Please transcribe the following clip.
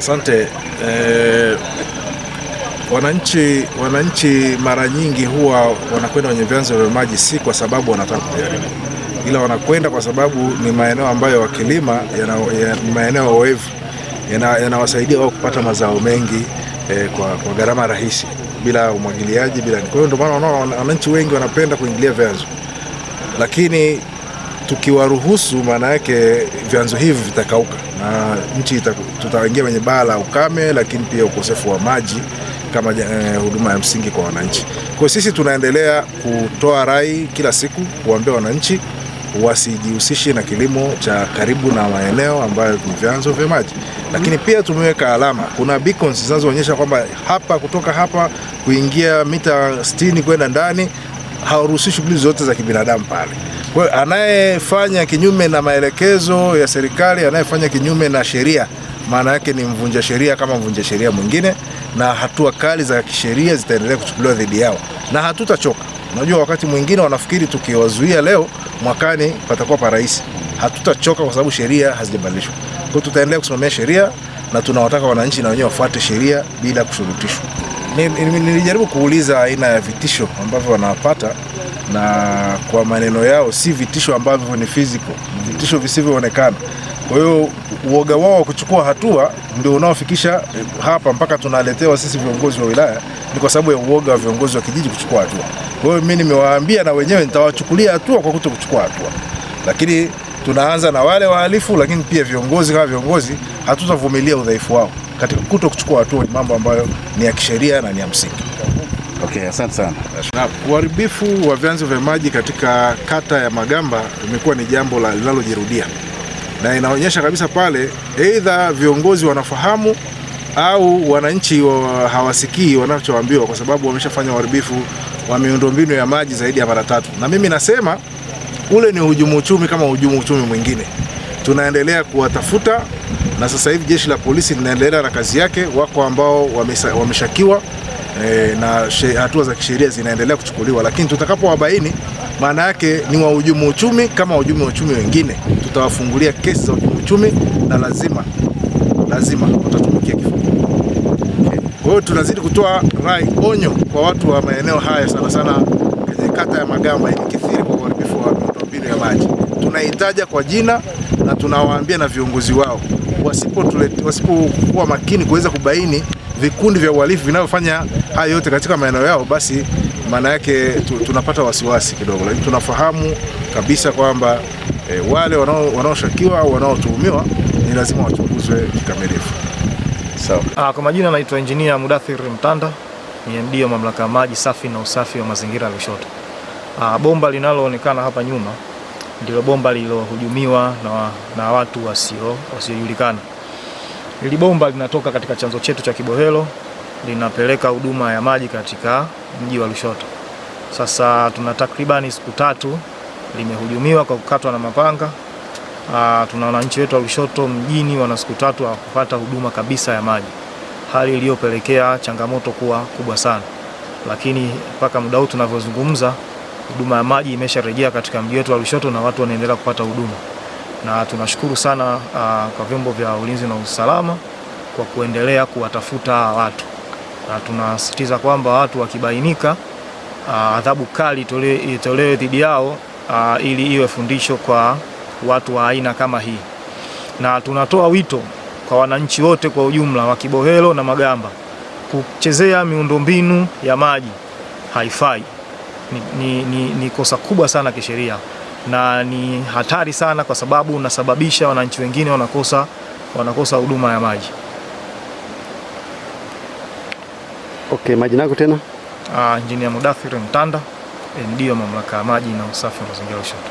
Asante. Wananchi mara nyingi huwa wanakwenda kwenye vyanzo vya maji si kwa sababu wanataka kujaribu, ila wanakwenda kwa sababu ni maeneo ambayo wakilima ni maeneo oevu, yanawasaidia wao kupata mazao mengi kwa gharama rahisi, bila umwagiliaji, bila. Kwa hiyo ndio maana wananchi wengi wanapenda kuingilia vyanzo, lakini tukiwaruhusu, maana yake vyanzo hivi vitakauka na nchi tutaingia kwenye baa la ukame, lakini pia ukosefu wa maji kama huduma ya msingi kwa wananchi. Kwa sisi tunaendelea kutoa rai kila siku kuambia wananchi wasijihusishe na kilimo cha karibu na maeneo ambayo ni vyanzo vya maji. Lakini pia tumeweka alama, kuna beacons zinazoonyesha kwamba kutoka hapa kuingia mita 60 kwenda ndani hauruhusi shughuli zote za kibinadamu pale. Kwa hiyo anayefanya kinyume na maelekezo ya serikali, anayefanya kinyume na sheria, maana yake ni mvunja sheria kama mvunja sheria mwingine, na hatua kali za kisheria zitaendelea kuchukuliwa dhidi yao, na hatutachoka. Unajua, wakati mwingine wanafikiri tukiwazuia leo, mwakani patakuwa parahisi. Hatutachoka kwa sababu sheria hazijabadilishwa. Kwa hiyo tutaendelea kusimamia sheria, na tunawataka wananchi na wenyewe wafuate sheria bila kushurutishwa. Nilijaribu kuuliza aina ya vitisho ambavyo wanapata, na kwa maneno yao si vitisho ambavyo ni physical, vitisho visivyoonekana. Kwa hiyo uoga wao wa kuchukua hatua ndio unaofikisha hapa mpaka tunaletewa sisi viongozi wa wilaya, ni kwa sababu ya uoga wa viongozi wa kijiji kuchukua hatua. Kwa hiyo mimi nimewaambia na wenyewe nitawachukulia hatua kwa kutokuchukua hatua. Lakini tunaanza na wale wahalifu, lakini pia viongozi kama viongozi hatutavumilia udhaifu wao katika kutokuchukua hatua. Ni mambo ambayo ni ya kisheria na ni ya msingi. Okay, asante sana. Na uharibifu wa vyanzo vya maji katika kata ya Magamba imekuwa ni jambo linalojirudia, na inaonyesha kabisa pale aidha viongozi wanafahamu au wananchi hawasikii wanachoambiwa, kwa sababu wameshafanya uharibifu wa miundombinu ya maji zaidi ya mara 3. Na mimi nasema ule ni hujumu uchumi kama hujumu uchumi mwingine. Tunaendelea kuwatafuta, na sasa hivi jeshi la polisi linaendelea na kazi yake. Wako ambao wameshakiwa na hatua za kisheria zinaendelea kuchukuliwa, lakini tutakapowabaini, maana yake ni wahujumu uchumi kama wahujumu uchumi wengine, tutawafungulia kesi za hujumu uchumi na lazima watatumikia kifungo. Kwa hiyo tunazidi kutoa onyo kwa watu wa maeneo haya, sana sana kwenye kata ya Magamba ikikithiri kwa uharibifu wa miundombinu ya maji. Tunahitaja kwa jina na tunawaambia na viongozi wao wasipokuwa makini kuweza kubaini vikundi vya uhalifu vinavyofanya haya yote katika maeneo yao, basi maana yake tunapata wasiwasi kidogo. Lakini tunafahamu kabisa kwamba wale wanaoshukiwa au wanaotuhumiwa ni lazima wachunguzwe kikamilifu. Sawa. Kwa majina naitwa Engineer Mudathir Mtanda, ni MD wa Mamlaka ya Maji Safi na Usafi wa Mazingira ya Lushoto. Bomba linaloonekana hapa nyuma ndilo bomba lililohujumiwa na watu wasiojulikana. Hili bomba linatoka katika chanzo chetu cha Kibohelo, linapeleka huduma ya maji katika mji wa Lushoto. Sasa tuna takribani siku 3 limehujumiwa kwa kukatwa na mapanga. Tuna wananchi wetu wa Lushoto mjini wana siku 3 hawakupata huduma kabisa ya maji, hali iliyopelekea changamoto kuwa kubwa sana. Lakini mpaka muda huu tunavyozungumza, huduma ya maji imesharejea katika mji wetu wa Lushoto na watu wanaendelea kupata huduma. Na tunashukuru sana kwa vyombo vya ulinzi na usalama kwa kuendelea kuwatafuta watu, na tunasisitiza kwamba watu wakibainika, adhabu kali itolewe dhidi yao, ili iwe fundisho kwa watu wa aina kama hii. Na tunatoa wito kwa wananchi wote kwa ujumla wa Kibohelo na Magamba, kuchezea miundombinu ya maji haifai. Ni kosa kubwa sana kisheria na ni hatari sana, kwa sababu unasababisha wananchi wengine wanakosa huduma ya maji. Okay, majina yako tena? Engineer Mudathir Mtanda, MD wa Mamlaka ya Maji na Usafi wa Mazingira Lushoto.